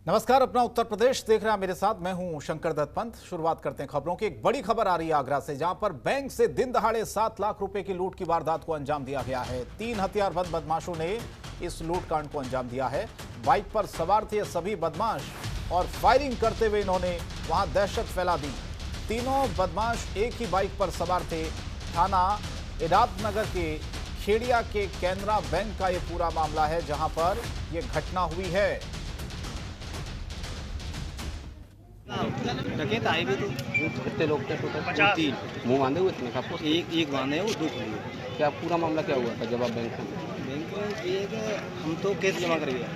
नमस्कार, अपना उत्तर प्रदेश देख रहे हैं मेरे साथ। मैं हूं शंकर दत्त पंत। शुरुआत करते हैं खबरों की। एक बड़ी खबर आ रही है आगरा से, जहां पर बैंक से दिन दहाड़े 7 लाख रुपए की लूट की वारदात को अंजाम दिया गया है। 3 हथियारबंद बदमाशों ने इस लूटकांड को अंजाम दिया है। बाइक पर सवार थे सभी बदमाश और फायरिंग करते हुए इन्होंने वहां दहशत फैला दी। तीनों बदमाश एक ही बाइक पर सवार थे। थाना इराद नगर के खेड़िया के कैनरा बैंक का यह पूरा मामला है, जहां पर यह घटना हुई है। डकैत आए भी तो कितने लोग थे टोटल? 3 मुंह बांधे हुए थे आपको? एक बांधे वो 2 खुले। क्या पूरा मामला क्या हुआ था जब आप बैंक में? बैंक में ये है कि हम तो कैश जमा कर गया,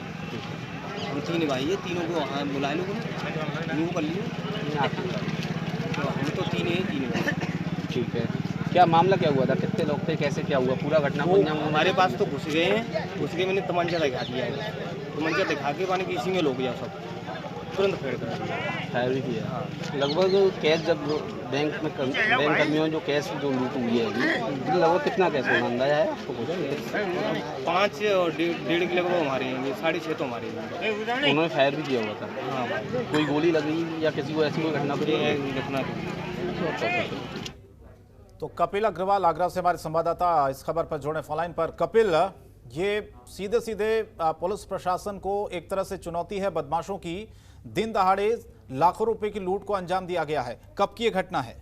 हम 3 भाई है, तीनों को वहाँ बुलाए लोगों ने, न्यू कर लिए, तो हम तो 3 हैं, 3 भाई। ठीक है, क्या मामला क्या हुआ था? कितने लोग थे, कैसे क्या हुआ पूरा घटना? वो हमारे पास तो घुस गए हैं, घुस के मैंने तमंचा दिखा दिया है, तमंचा दिखा के माने कि इसी में लोग गया सब तुरंत फेड़ कर फायर भी किया। लगभग कैश जब बैंक कर्मियों जो कैश जो लूट हुई है अभी, लगभग कितना कैश होना अंदाजा है आपको? कुछ 5 और 1.5 किलो को हमारे हैं, 6.5 तो हमारे हैं। उन्होंने फायर भी किया हुआ था? हाँ, कोई गोली लगी या किसी को ऐसी कोई घटना घटना तो कपिल अग्रवाल आगरा से हमारे संवाददाता इस खबर पर जुड़े फोन लाइन पर। कपिल, ये सीधे सीधे पुलिस प्रशासन को एक तरह से चुनौती है बदमाशों की। दिन दहाड़े लाखों रुपए की लूट को अंजाम दिया गया है। कब की ये घटना है?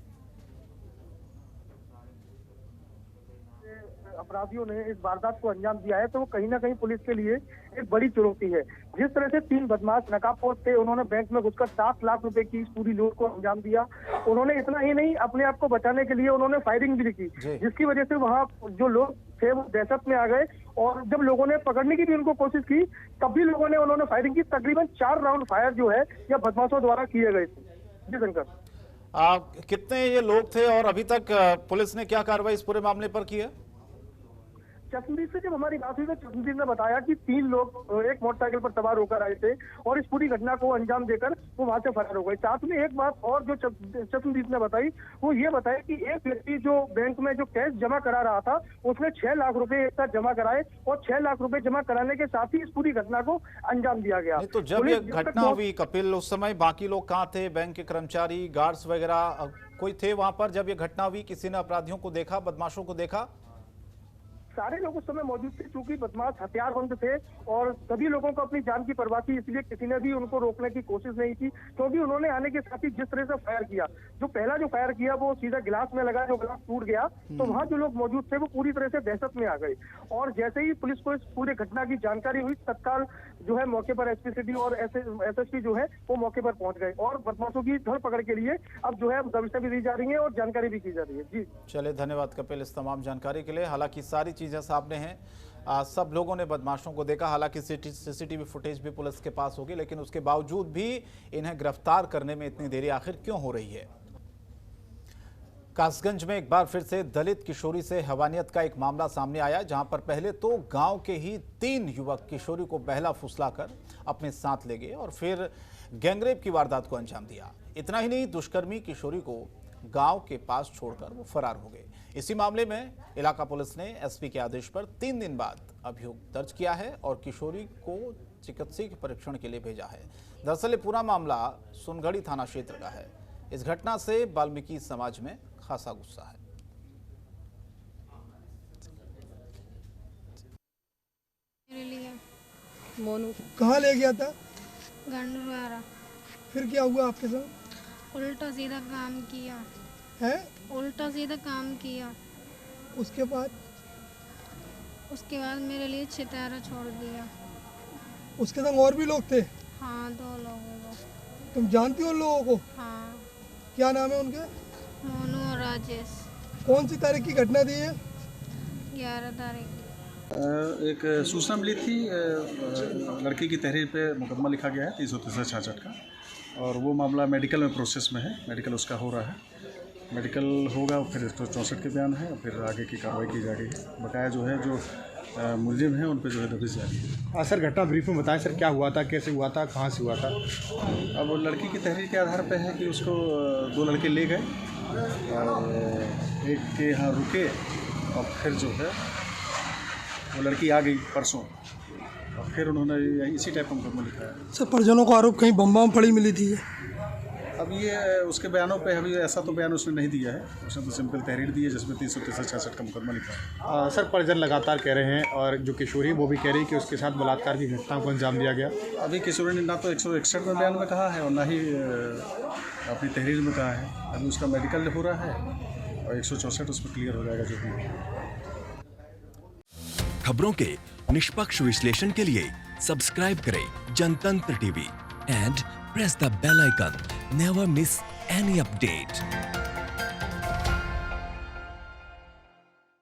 अपराधियों ने इस वारदात को अंजाम दिया है, तो वो कहीं ना कहीं पुलिस के लिए एक बड़ी चुनौती है। जिस तरह से 3 बदमाश नकाबपोश थे, उन्होंने बैंक में घुसकर 7 लाख रुपए की इस पूरी लूट को अंजाम दिया। उन्होंने इतना ही नहीं, अपने आप को बचाने के लिए उन्होंने फायरिंग भी की, जिसकी वजह से वहाँ जो लोग थे वो दहशत में आ गए। और जब लोगों ने पकड़ने की भी उनको कोशिश की, तब भी लोगों ने उन्होंने फायरिंग की। तकरीबन 4 राउंड फायर जो है यह बदमाशों द्वारा किए गए थे। जी शंकर, कितने ये लोग थे और अभी तक पुलिस ने क्या कार्रवाई इस पूरे मामले पर की है? चश्मदीद से जब हमारी बात हुई तो चश्मदीद ने बताया कि 3 लोग एक मोटरसाइकिल पर सवार होकर आए थे और इस पूरी घटना को अंजाम देकर वो वहां से फरार हो गए। साथ में एक बात और जो चश्मदीद ने बताई, वो ये बताया कि एक व्यक्ति जो बैंक में जो कैश जमा करा रहा था, उसने 6 लाख रुपए एक साथ जमा कराए और 6 लाख रुपए जमा कराने के साथ ही इस पूरी घटना को अंजाम दिया गया। तो जब ये घटना हुई कपिल, उस समय बाकी लोग कहाँ थे? बैंक के कर्मचारी, गार्ड्स वगैरह कोई थे वहां पर जब ये घटना हुई? किसी ने अपराधियों को देखा, बदमाशों को देखा? सारे लोग उस समय मौजूद थे, क्योंकि बदमाश हथियारबंद थे और सभी लोगों को अपनी जान की परवाह थी, इसलिए किसी ने भी उनको रोकने की कोशिश नहीं की। क्योंकि उन्होंने आने के साथ ही जिस तरह से फायर किया, जो पहला जो फायर किया वो सीधा गिलास में लगा, जो गिलास टूट गया, तो वहाँ जो लोग मौजूद थे वो पूरी तरह से दहशत में आ गए। और जैसे ही पुलिस को इस पूरे घटना की जानकारी हुई, तत्काल जो है मौके पर एसपी सिटी और एसएसपी जो है वो मौके पर पहुंच गए और बदमाशों की धरपकड़ के लिए अब जो है दबिशें भी दी जा रही है और जानकारी भी की जा रही है। जी चले, धन्यवाद कपिल इस तमाम जानकारी के लिए। हालांकि सारी चीजें सामने हैं, सब लोगों ने बदमाशों को देखा। हालांकि सीसीटीवी फुटेज भी पुलिस के पास होगी, लेकिन उसके बावजूद भी इन्हें गिरफ्तार करने में इतनी देरी आखिर क्यों हो रही है? कासगंज में एक बार फिर से दलित किशोरी से हैवानियत का एक मामला सामने आया, जहां पर पहले तो गांव के ही 3 युवक किशोरी को बहला फुसलाकर अपने साथ ले गए और फिर गैंगरेप की वारदात को अंजाम दिया। इतना ही नहीं, दुष्कर्मी किशोरी को गांव के पास छोड़कर वो फरार हो गए। इसी मामले में इलाका पुलिस ने एसपी के आदेश पर 3 दिन बाद अभियोग दर्ज किया है और किशोरी को चिकित्सीय परीक्षण के लिए भेजा है। दरअसल ये पूरा मामला सुनगढ़ी थाना क्षेत्र का है। इस घटना से वाल्मीकि समाज में खासा गुस्सा है। मोनू कहाँ ले गया था? गंडवारा। फिर क्या हुआ आपके साथ? उल्टा सीधा काम किया है? उल्टा सीधा काम किया। उसके बाद? उसके बाद मेरे लिए छितारा छोड़ दिया। उसके संग और भी लोग थे? हाँ, 2 लोगों को। तुम जानती हो उन लोगों को? हाँ। क्या नाम है उनके? मोनू और राजेश। कौन सी तारीख की घटना थी ये? 11 तारीख। एक सूचना मिली थी, लड़की की तहरीर पे मुकदमा लिखा गया है 363/66 का, और वो मामला मेडिकल में प्रोसेस में है। मेडिकल उसका हो रहा है, मेडिकल होगा, फिर 164 के बयान है और फिर आगे की कार्रवाई की जा रही है। बकाया जो है जो मुलजिम हैं उन पर जो है दबिश जारी है। हाँ सर, घटना ब्रीफ में बताएं सर, क्या हुआ था, कैसे हुआ था, कहाँ से हुआ था? अब लड़की की तहरीर के आधार पर है कि उसको 2 लड़के ले गए और एक के यहाँ रुके और फिर जो है वो लड़की आ गई परसों, और फिर उन्होंने इसी टाइप का मुकदमा लिखा है। सर परिजनों को आरोप कहीं बम बम पड़ी मिली थी। अब ये उसके बयानों पे अभी ऐसा तो बयान उसने नहीं दिया है, उसने तो सिंपल तहरीर दी है जिसमें 363-66 का मुकदमा लिखा है। सर परिजन लगातार कह रहे हैं और जो किशोरी वो भी कह रही है कि उसके साथ बलात्कार की घटना को अंजाम दिया गया। अभी किशोरी ने ना तो 161 में बयान में कहा है और ना ही अपनी तहरीर में कहा है। अभी उसका मेडिकल हो रहा है और 164 उसमें क्लियर हो जाएगा जो भी। खबरों के निष्पक्ष विश्लेषण के लिए सब्सक्राइब करें जनतंत्र TV and press the bell icon. Never miss any update.